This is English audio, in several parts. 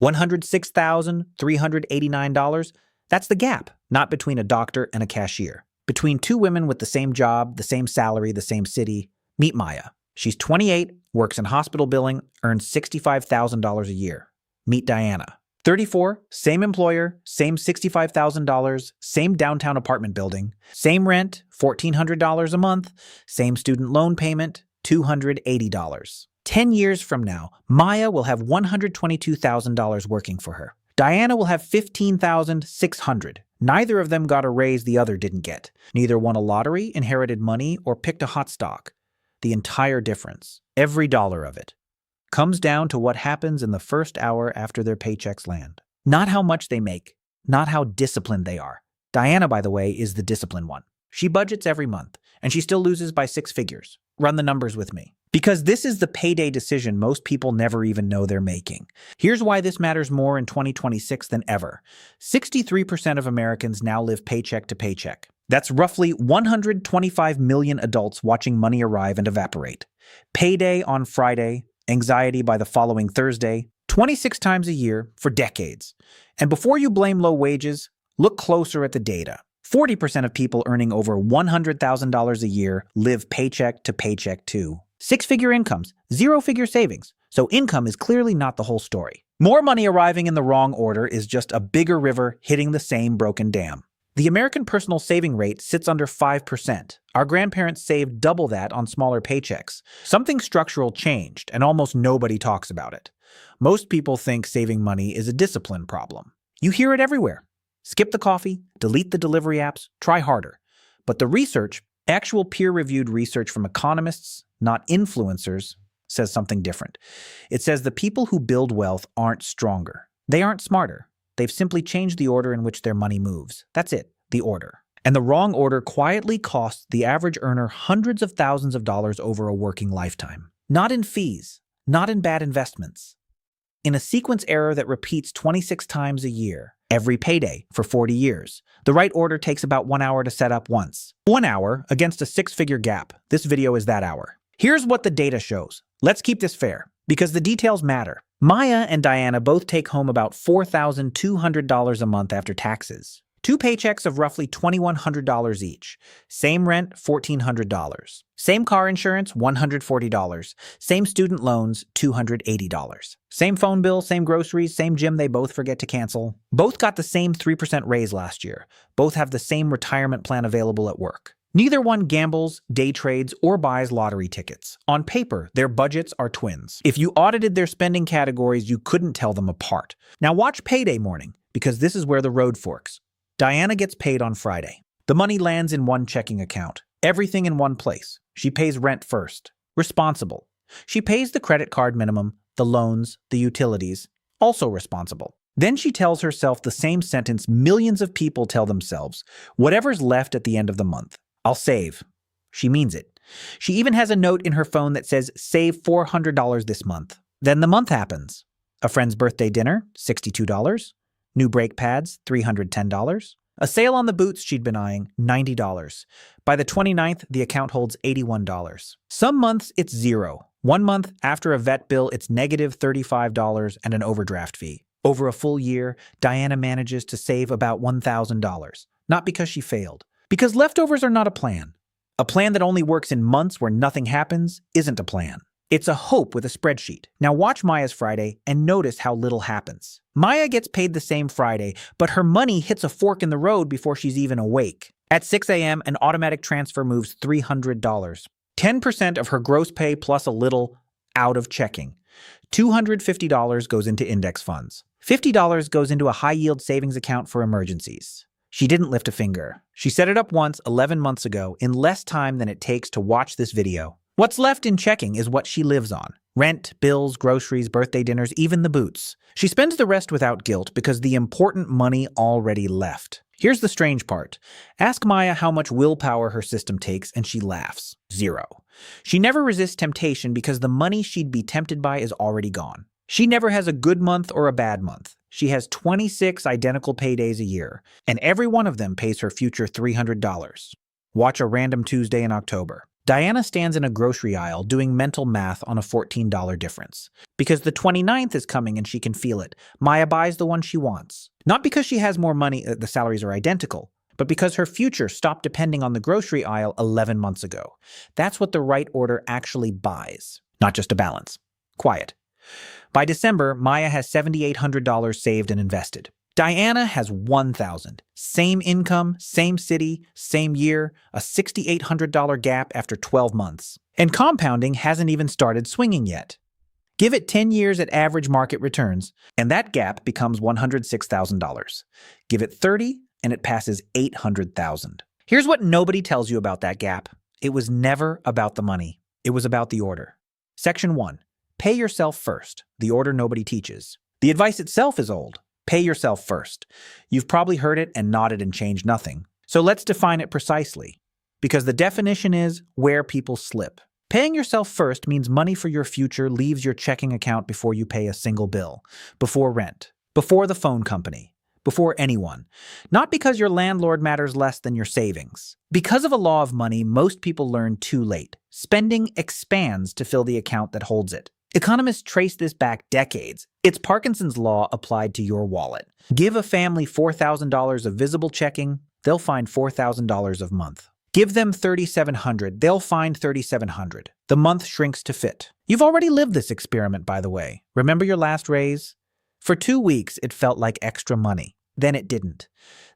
$106,389, that's the gap, not between a doctor and a cashier. Between two women with the same job, the same salary, the same city. Meet Maya. She's 28, works in hospital billing, earns $65,000 a year. Meet Diana. 34, same employer, same $65,000, same downtown apartment building, same rent, $1,400 a month, same student loan payment, $280. 10 years from now, Maya will have $122,000 working for her. Diana will have $15,600. Neither of them got a raise the other didn't get. Neither won a lottery, inherited money, or picked a hot stock. The entire difference, every dollar of it, comes down to what happens in the first hour after their paychecks land. Not how much they make, not how disciplined they are. Diana, by the way, is the disciplined one. She budgets every month, and she still loses by 6 figures. Run the numbers with me. Because this is the payday decision most people never even know they're making. Here's why this matters more in 2026 than ever. 63% of Americans now live paycheck to paycheck. That's roughly 125 million adults watching money arrive and evaporate. Payday on Friday, anxiety by the following Thursday, 26 times a year for decades. And before you blame low wages, look closer at the data. 40% of people earning over $100,000 a year live paycheck to paycheck too. 6-figure incomes, 0-figure savings. So income is clearly not the whole story. More money arriving in the wrong order is just a bigger river hitting the same broken dam. The American personal saving rate sits under 5%. Our grandparents saved double that on smaller paychecks. Something structural changed, and almost nobody talks about it. Most people think saving money is a discipline problem. You hear it everywhere. Skip the coffee, delete the delivery apps, try harder. But the research, actual peer-reviewed research from economists, not influencers, says something different. It says the people who build wealth aren't stronger. They aren't smarter. They've simply changed the order in which their money moves. That's it, the order. And the wrong order quietly costs the average earner hundreds of thousands of dollars over a working lifetime. Not in fees, not in bad investments. In a sequence error that repeats 26 times a year, every payday for 40 years. The right order takes about 1 hour to set up once. 1 hour against a 6-figure gap. This video is that hour. Here's what the data shows. Let's keep this fair, because the details matter. Maya and Diana both take home about $4,200 a month after taxes. 2 paychecks of roughly $2,100 each. Same rent, $1,400. Same car insurance, $140. Same student loans, $280. Same phone bill, same groceries, same gym they both forget to cancel. Both got the same 3% raise last year. Both have the same retirement plan available at work. Neither one gambles, day trades, or buys lottery tickets. On paper, their budgets are twins. If you audited their spending categories, you couldn't tell them apart. Now watch payday morning, because this is where the road forks. Diana gets paid on Friday. The money lands in one checking account. Everything in one place. She pays rent first. Responsible. She pays the credit card minimum, the loans, the utilities. Also responsible. Then she tells herself the same sentence millions of people tell themselves. Whatever's left at the end of the month. I'll save. She means it. She even has a note in her phone that says, save $400 this month. Then the month happens. A friend's birthday dinner, $62. New brake pads, $310. A sale on the boots she'd been eyeing, $90. By the 29th, the account holds $81. Some months, it's zero. 1 month after a vet bill, it's negative $35 and an overdraft fee. Over a full year, Diana manages to save about $1,000. Not because she failed. Because leftovers are not a plan. A plan that only works in months where nothing happens isn't a plan. It's a hope with a spreadsheet. Now watch Maya's Friday and notice how little happens. Maya gets paid the same Friday, but her money hits a fork in the road before she's even awake. At 6 a.m., an automatic transfer moves $300. 10% of her gross pay plus a little out of checking. $250 goes into index funds. $50 goes into a high-yield savings account for emergencies. She didn't lift a finger. She set it up once 11 months ago in less time than it takes to watch this video. What's left in checking is what she lives on. Rent, bills, groceries, birthday dinners, even the boots. She spends the rest without guilt because the important money already left. Here's the strange part. Ask Maya how much willpower her system takes and she laughs. 0. She never resists temptation because the money she'd be tempted by is already gone. She never has a good month or a bad month. She has 26 identical paydays a year, and every one of them pays her future $300. Watch a random Tuesday in October. Diana stands in a grocery aisle doing mental math on a $14 difference. Because the 29th is coming and she can feel it, Maya buys the one she wants. Not because she has more money, the salaries are identical, but because her future stopped depending on the grocery aisle 11 months ago. That's what the right order actually buys, not just a balance. Quiet. By December, Maya has $7,800 saved and invested. Diana has $1,000. Same income, same city, same year, a $6,800 gap after 12 months. And compounding hasn't even started swinging yet. Give it 10 years at average market returns, and that gap becomes $106,000. Give it 30, and it passes $800,000. Here's what nobody tells you about that gap. It was never about the money. It was about the order. Section 1. Pay yourself first, the order nobody teaches. The advice itself is old. Pay yourself first. You've probably heard it and nodded and changed nothing. So let's define it precisely. Because the definition is where people slip. Paying yourself first means money for your future leaves your checking account before you pay a single bill, before rent, before the phone company, before anyone. Not because your landlord matters less than your savings. Because of a law of money most people learn too late. Spending expands to fill the account that holds it. Economists trace this back decades. It's Parkinson's law applied to your wallet. Give a family $4,000 of visible checking, they'll find $4,000 a month. Give them $3,700, they'll find $3,700. The month shrinks to fit. You've already lived this experiment, by the way. Remember your last raise? For 2 weeks, it felt like extra money. Then it didn't.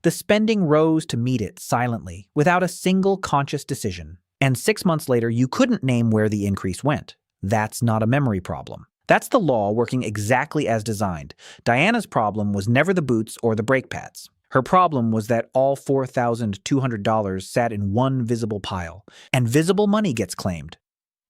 The spending rose to meet it silently, without a single conscious decision. And 6 months later, you couldn't name where the increase went. That's not a memory problem. That's the law working exactly as designed. Diana's problem was never the boots or the brake pads. Her problem was that all $4,200 sat in one visible pile, and visible money gets claimed.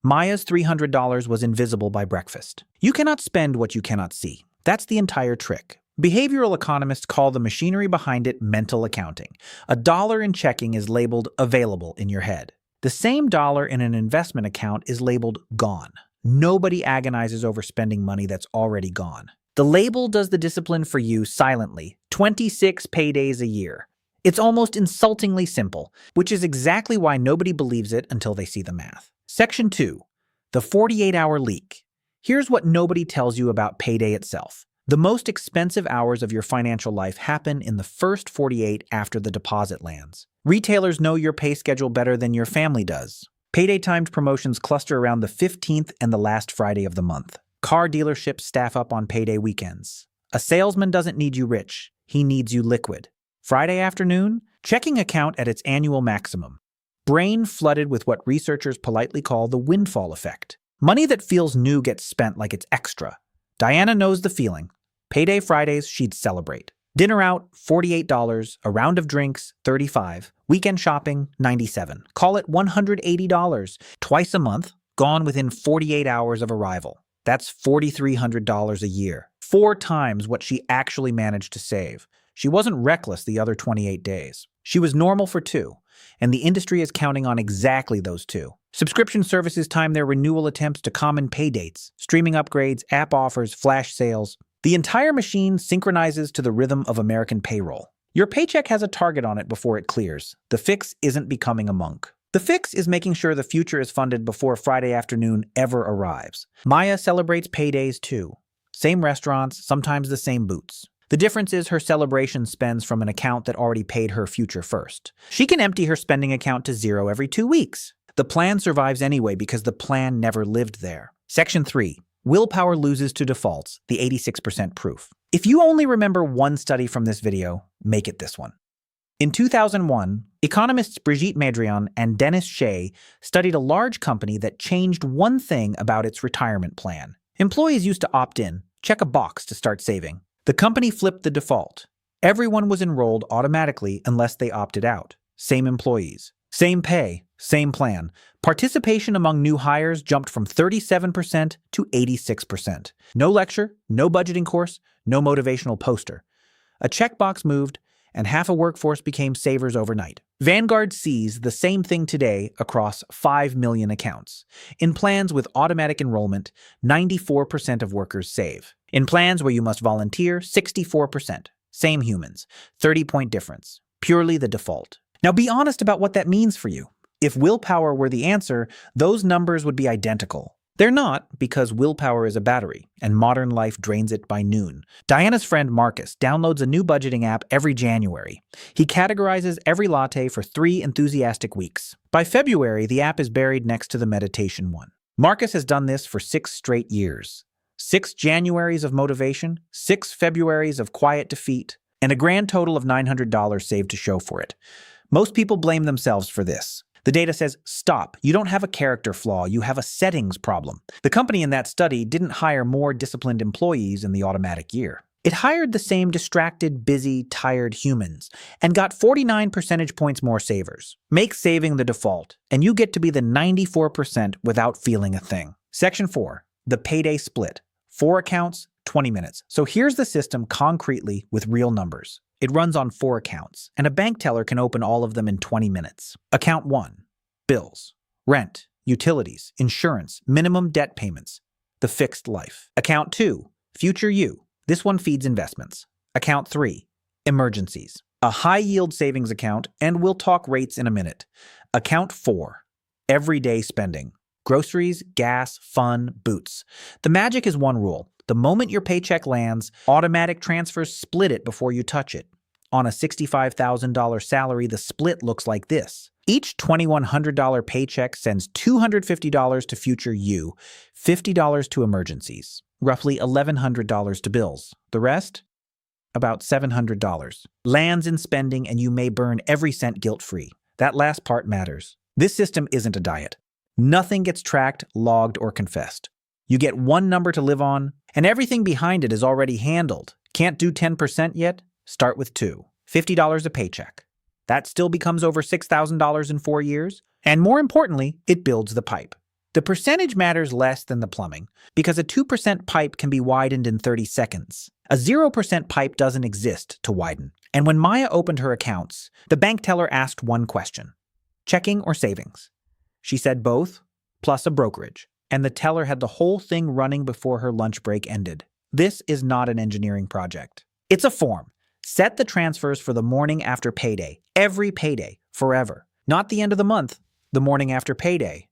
Maya's $300 was invisible by breakfast. You cannot spend what you cannot see. That's the entire trick. Behavioral economists call the machinery behind it mental accounting. A dollar in checking is labeled available in your head. The same dollar in an investment account is labeled gone. Nobody agonizes over spending money that's already gone. The label does the discipline for you silently, 26 paydays a year. It's almost insultingly simple, which is exactly why nobody believes it until they see the math. Section 2. The 48-hour leak. Here's what nobody tells you about payday itself. The most expensive hours of your financial life happen in the first 48 after the deposit lands. Retailers know your pay schedule better than your family does. Payday-timed promotions cluster around the 15th and the last Friday of the month. Car dealerships staff up on payday weekends. A salesman doesn't need you rich, he needs you liquid. Friday afternoon, checking account at its annual maximum. Brain flooded with what researchers politely call the windfall effect. Money that feels new gets spent like it's extra. Diana knows the feeling. Payday Fridays, she'd celebrate. Dinner out, $48. A round of drinks, $35. Weekend shopping, $97. Call it $180. Twice a month, gone within 48 hours of arrival. That's $4,300 a year. 4 times what she actually managed to save. She wasn't reckless the other 28 days. She was normal for 2, and the industry is counting on exactly those 2. Subscription services time their renewal attempts to common pay dates, streaming upgrades, app offers, flash sales. The entire machine synchronizes to the rhythm of American payroll. Your paycheck has a target on it before it clears. The fix isn't becoming a monk. The fix is making sure the future is funded before Friday afternoon ever arrives. Maya celebrates paydays too. Same restaurants, sometimes the same boots. The difference is her celebration spends from an account that already paid her future first. She can empty her spending account to 0 every 2 weeks. The plan survives anyway because the plan never lived there. Section 3. Willpower loses to defaults, the 86% proof. If you only remember one study from this video, make it this one. In 2001, economists Brigitte Madrian and Dennis Shea studied a large company that changed one thing about its retirement plan. Employees used to opt in, check a box to start saving. The company flipped the default. Everyone was enrolled automatically unless they opted out. Same employees, same pay, same plan. Participation among new hires jumped from 37% to 86%. No lecture, no budgeting course, no motivational poster. A checkbox moved, and half a workforce became savers overnight. Vanguard sees the same thing today across 5 million accounts. In plans with automatic enrollment, 94% of workers save. In plans where you must volunteer, 64%. Same humans. 30-point difference. Purely the default. Now be honest about what that means for you. If willpower were the answer, those numbers would be identical. They're not, because willpower is a battery, and modern life drains it by noon. Diana's friend Marcus downloads a new budgeting app every January. He categorizes every latte for 3 enthusiastic weeks. By February, the app is buried next to the meditation one. Marcus has done this for 6 straight years. 6 Januaries of motivation, 6 Februaries of quiet defeat, and a grand total of $900 saved to show for it. Most people blame themselves for this. The data says, stop, you don't have a character flaw, you have a settings problem. The company in that study didn't hire more disciplined employees in the automatic year. It hired the same distracted, busy, tired humans and got 49 percentage points more savers. Make saving the default, and you get to be the 94% without feeling a thing. Section 4, the payday split. 4 accounts, 20 minutes. So here's the system concretely with real numbers. It runs on 4 accounts, and a bank teller can open all of them in 20 minutes. Account 1, bills, rent, utilities, insurance, minimum debt payments, the fixed life. Account 2, future you. This one feeds investments. Account 3, emergencies, a high-yield savings account, and we'll talk rates in a minute. Account 4, everyday spending, groceries, gas, fun, boots. The magic is one rule. The moment your paycheck lands, automatic transfers split it before you touch it. On a $65,000 salary, the split looks like this. Each $2,100 paycheck sends $250 to future you, $50 to emergencies, roughly $1,100 to bills. The rest? About $700. Lands in spending, and you may burn every cent guilt-free. That last part matters. This system isn't a diet. Nothing gets tracked, logged, or confessed. You get one number to live on, and everything behind it is already handled. Can't do 10% yet? Start with 2. $50 a paycheck. That still becomes over $6,000 in 4 years. And more importantly, it builds the pipe. The percentage matters less than the plumbing, because a 2% pipe can be widened in 30 seconds. A 0% pipe doesn't exist to widen. And when Maya opened her accounts, the bank teller asked one question: checking or savings? She said both, plus a brokerage. And the teller had the whole thing running before her lunch break ended. This is not an engineering project. It's a form. Set the transfers for the morning after payday. Every payday, forever. Not the end of the month, the morning after payday.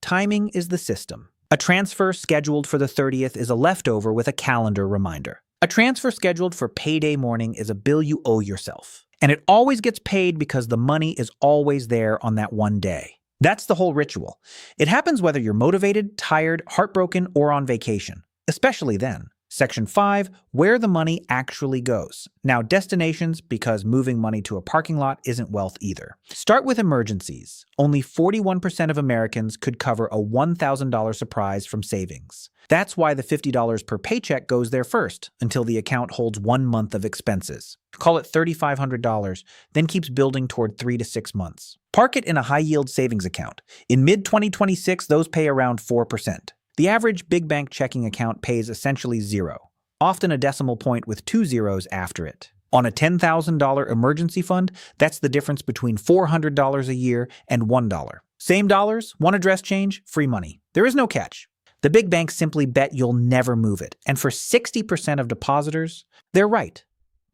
Timing is the system. A transfer scheduled for the 30th is a leftover with a calendar reminder. A transfer scheduled for payday morning is a bill you owe yourself. And it always gets paid because the money is always there on that one day. That's the whole ritual. It happens whether you're motivated, tired, heartbroken, or on vacation. Especially then. Section 5, where the money actually goes. Now, destinations, because moving money to a parking lot isn't wealth either. Start with emergencies. Only 41% of Americans could cover a $1,000 surprise from savings. That's why the $50 per paycheck goes there first, until the account holds 1 month of expenses. Call it $3,500, then keeps building toward 3 to 6 months. Park it in a high-yield savings account. In mid-2026, those pay around 4%. The average big bank checking account pays essentially 0, often a decimal point with 2 zeros after it. On a $10,000 emergency fund, that's the difference between $400 a year and $1. Same dollars, one address change, free money. There is no catch. The big banks simply bet you'll never move it, and for 60% of depositors, they're right.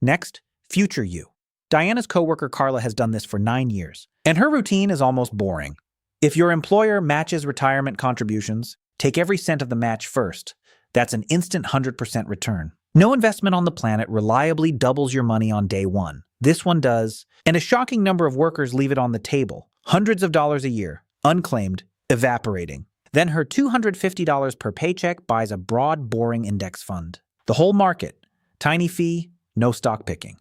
Next, future you. Diana's coworker Carla has done this for 9 years, and her routine is almost boring. If your employer matches retirement contributions, take every cent of the match first. That's an instant 100% return. No investment on the planet reliably doubles your money on day one. This one does, and a shocking number of workers leave it on the table. Hundreds of dollars a year, unclaimed, evaporating. Then her $250 per paycheck buys a broad, boring index fund. The whole market. Tiny fee, no stock picking.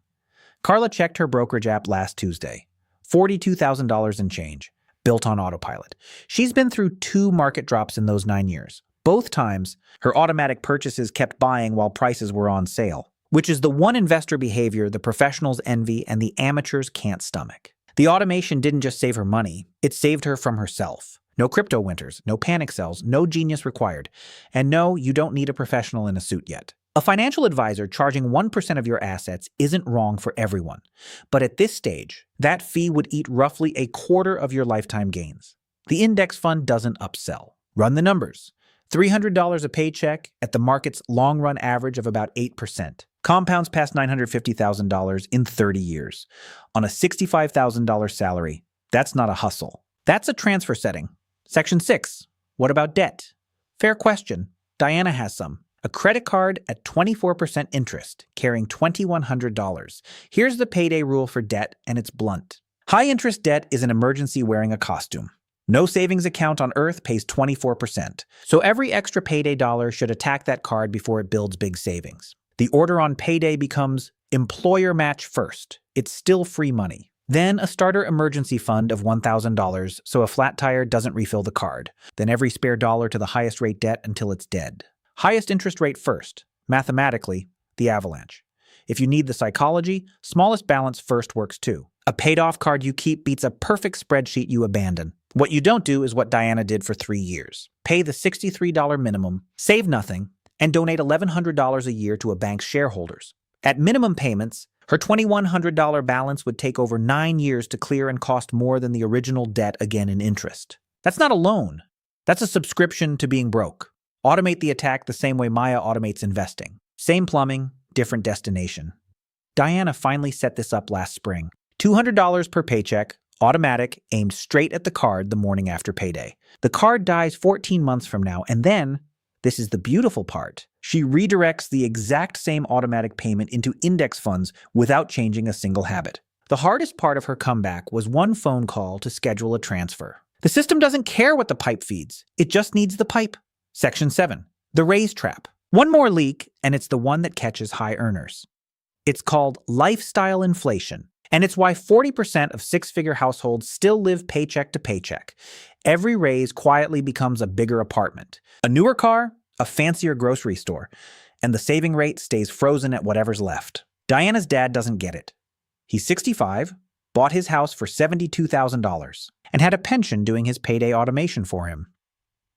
Carla checked her brokerage app last Tuesday. $42,000 in change. Built on autopilot. She's been through 2 market drops in those 9 years. Both times, her automatic purchases kept buying while prices were on sale, which is the one investor behavior the professionals envy and the amateurs can't stomach. The automation didn't just save her money, it saved her from herself. No crypto winters, no panic sells, no genius required. And no, you don't need a professional in a suit yet. A financial advisor charging 1% of your assets isn't wrong for everyone. But at this stage, that fee would eat roughly a quarter of your lifetime gains. The index fund doesn't upsell. Run the numbers. $300 a paycheck at the market's long-run average of about 8%. Compounds past $950,000 in 30 years. On a $65,000 salary, that's not a hustle. That's a transfer setting. Section 6. What about debt? Fair question. Diana has some. A credit card at 24% interest, carrying $2,100. Here's the payday rule for debt, and it's blunt. High-interest debt is an emergency wearing a costume. No savings account on earth pays 24%, so every extra payday dollar should attack that card before it builds big savings. The order on payday becomes employer match first. It's still free money. Then a starter emergency fund of $1,000 so a flat tire doesn't refill the card. Then every spare dollar to the highest rate debt until it's dead. Highest interest rate first. Mathematically, the avalanche. If you need the psychology, smallest balance first works too. A paid-off card you keep beats a perfect spreadsheet you abandon. What you don't do is what Diana did for 3 years. Pay the $63 minimum, save nothing, and donate $1,100 a year to a bank's shareholders. At minimum payments, her $2,100 balance would take over 9 years to clear and cost more than the original debt again in interest. That's not a loan. That's a subscription to being broke. Automate the attack the same way Maya automates investing. Same plumbing, different destination. Diana finally set this up last spring. $200 per paycheck, automatic, aimed straight at the card the morning after payday. The card dies 14 months from now, and then, this is the beautiful part, she redirects the exact same automatic payment into index funds without changing a single habit. The hardest part of her comeback was one phone call to schedule a transfer. The system doesn't care what the pipe feeds. It just needs the pipe. Section 7. The raise trap. One more leak, and it's the one that catches high earners. It's called lifestyle inflation, and it's why 40% of six-figure households still live paycheck to paycheck. Every raise quietly becomes a bigger apartment, a newer car, a fancier grocery store, and the saving rate stays frozen at whatever's left. Diana's dad doesn't get it. He's 65, bought his house for $72,000, and had a pension doing his payday automation for him.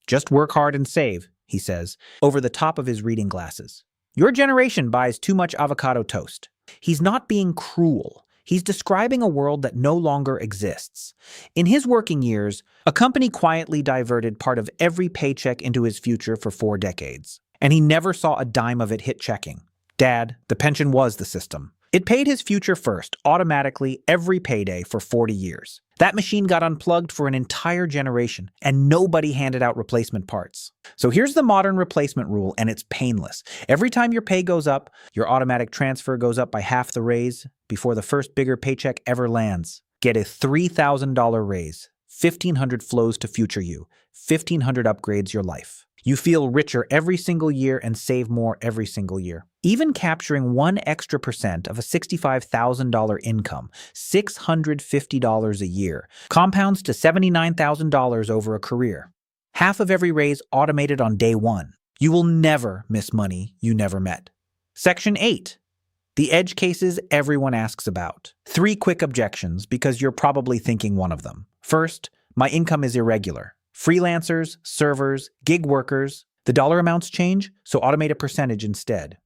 Just work hard and save, he says, over the top of his reading glasses. Your generation buys too much avocado toast. He's not being cruel. He's describing a world that no longer exists. In his working years, a company quietly diverted part of every paycheck into his future for 4 decades, and he never saw a dime of it hit checking. Dad, the pension was the system. It paid his future first, automatically, every payday for 40 years. That machine got unplugged for an entire generation, and nobody handed out replacement parts. So here's the modern replacement rule, and it's painless. Every time your pay goes up, your automatic transfer goes up by half the raise before the first bigger paycheck ever lands. Get a $3,000 raise. $1,500 flows to future you. $1,500 upgrades your life. You feel richer every single year and save more every single year. Even capturing 1 extra percent of a $65,000 income, $650 a year, compounds to $79,000 over a career. Half of every raise automated on day 1. You will never miss money you never met. Section 8. The edge cases everyone asks about. 3 quick objections because you're probably thinking one of them. First, my income is irregular. Freelancers, servers, gig workers, the dollar amounts change, so automate a percentage instead.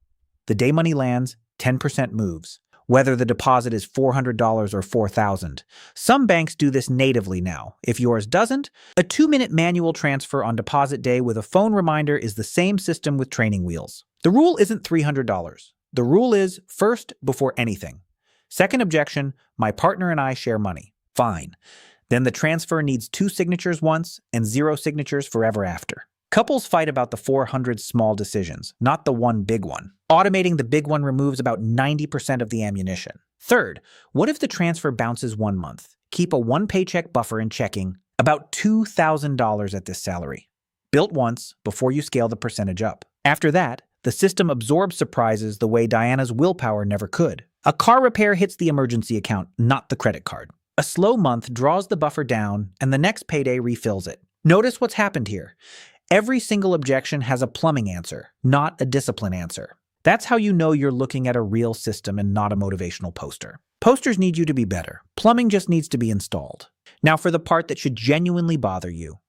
The day money lands, 10% moves, whether the deposit is $400 or $4,000. Some banks do this natively now. If yours doesn't, a 2-minute manual transfer on deposit day with a phone reminder is the same system with training wheels. The rule isn't $300. The rule is first before anything. Second objection, my partner and I share money. Fine. Then the transfer needs 2 signatures once and 0 signatures forever after. Couples fight about the 400 small decisions, not the one big one. Automating the big one removes about 90% of the ammunition. Third, what if the transfer bounces 1 month? Keep a 1 paycheck buffer in checking, about $2,000 at this salary. Built once before you scale the percentage up. After that, the system absorbs surprises the way Diana's willpower never could. A car repair hits the emergency account, not the credit card. A slow month draws the buffer down, and the next payday refills it. Notice what's happened here. Every single objection has a plumbing answer, not a discipline answer. That's how you know you're looking at a real system and not a motivational poster. Posters need you to be better. Plumbing just needs to be installed. Now for the part that should genuinely bother you.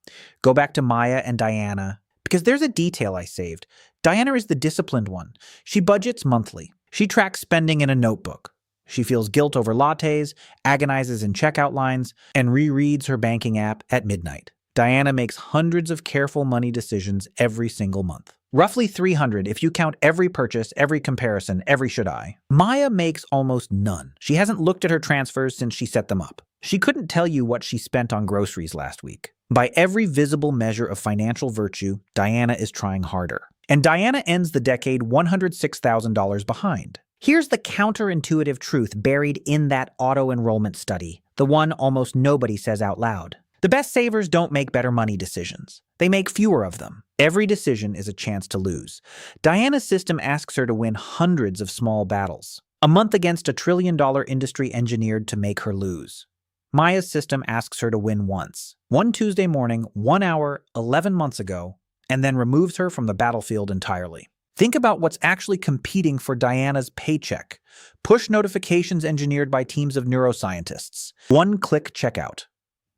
Go back to Maya and Diana, because there's a detail I saved. Diana is the disciplined one. She budgets monthly. She tracks spending in a notebook. She feels guilt over lattes, agonizes in checkout lines, and rereads her banking app at midnight. Diana makes hundreds of careful money decisions every single month. Roughly 300 if you count every purchase, every comparison, every should I. Maya makes almost none. She hasn't looked at her transfers since she set them up. She couldn't tell you what she spent on groceries last week. By every visible measure of financial virtue, Diana is trying harder. And Diana ends the decade $106,000 behind. Here's the counterintuitive truth buried in that auto-enrollment study, the one almost nobody says out loud. The best savers don't make better money decisions. They make fewer of them. Every decision is a chance to lose. Diana's system asks her to win hundreds of small battles. A month against $1 trillion industry engineered to make her lose. Maya's system asks her to win once. One Tuesday morning, 1 hour, 11 months ago, and then removes her from the battlefield entirely. Think about what's actually competing for Diana's paycheck. Push notifications engineered by teams of neuroscientists. One-click checkout.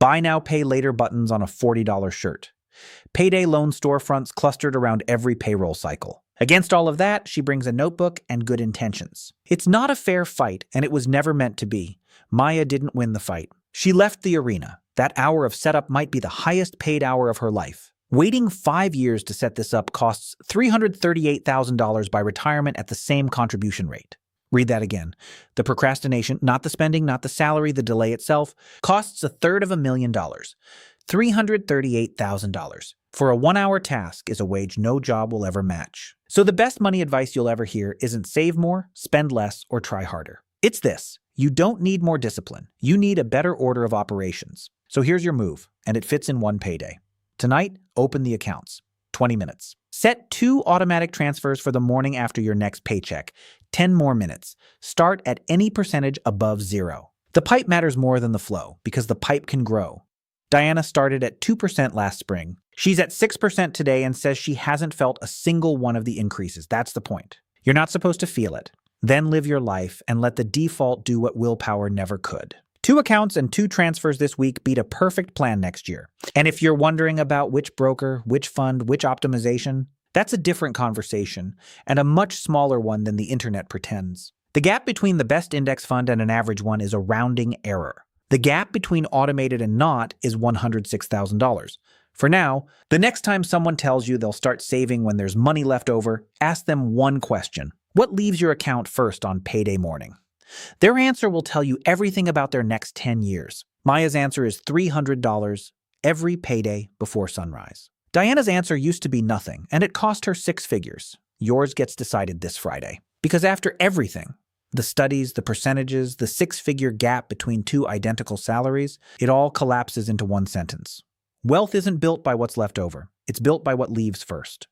Buy now, pay later buttons on a $40 shirt. Payday loan storefronts clustered around every payroll cycle. Against all of that, she brings a notebook and good intentions. It's not a fair fight, and it was never meant to be. Maya didn't win the fight. She left the arena. That hour of setup might be the highest paid hour of her life. Waiting 5 years to set this up costs $338,000 by retirement at the same contribution rate. Read that again. The procrastination, not the spending, not the salary, the delay itself, costs $333,000. $338,000 for a 1-hour task is a wage no job will ever match. So the best money advice you'll ever hear isn't save more, spend less, or try harder. It's this. You don't need more discipline. You need a better order of operations. So here's your move, and it fits in one payday. Tonight, open the accounts. 20 minutes. Set 2 automatic transfers for the morning after your next paycheck. 10 more minutes. Start at any percentage above 0. The pipe matters more than the flow, because the pipe can grow. Diana started at 2% last spring. She's at 6% today and says she hasn't felt a single one of the increases. That's the point. You're not supposed to feel it. Then live your life and let the default do what willpower never could. 2 accounts and 2 transfers this week beat a perfect plan next year. And if you're wondering about which broker, which fund, which optimization, that's a different conversation and a much smaller one than the internet pretends. The gap between the best index fund and an average one is a rounding error. The gap between automated and not is $106,000. For now, the next time someone tells you they'll start saving when there's money left over, ask them one question. What leaves your account first on payday morning? Their answer will tell you everything about their next 10 years. Maya's answer is $300 every payday before sunrise. Diana's answer used to be nothing, and it cost her 6 figures. Yours gets decided this Friday. Because after everything, the studies, the percentages, the 6-figure gap between 2 identical salaries, it all collapses into one sentence. Wealth isn't built by what's left over. It's built by what leaves first.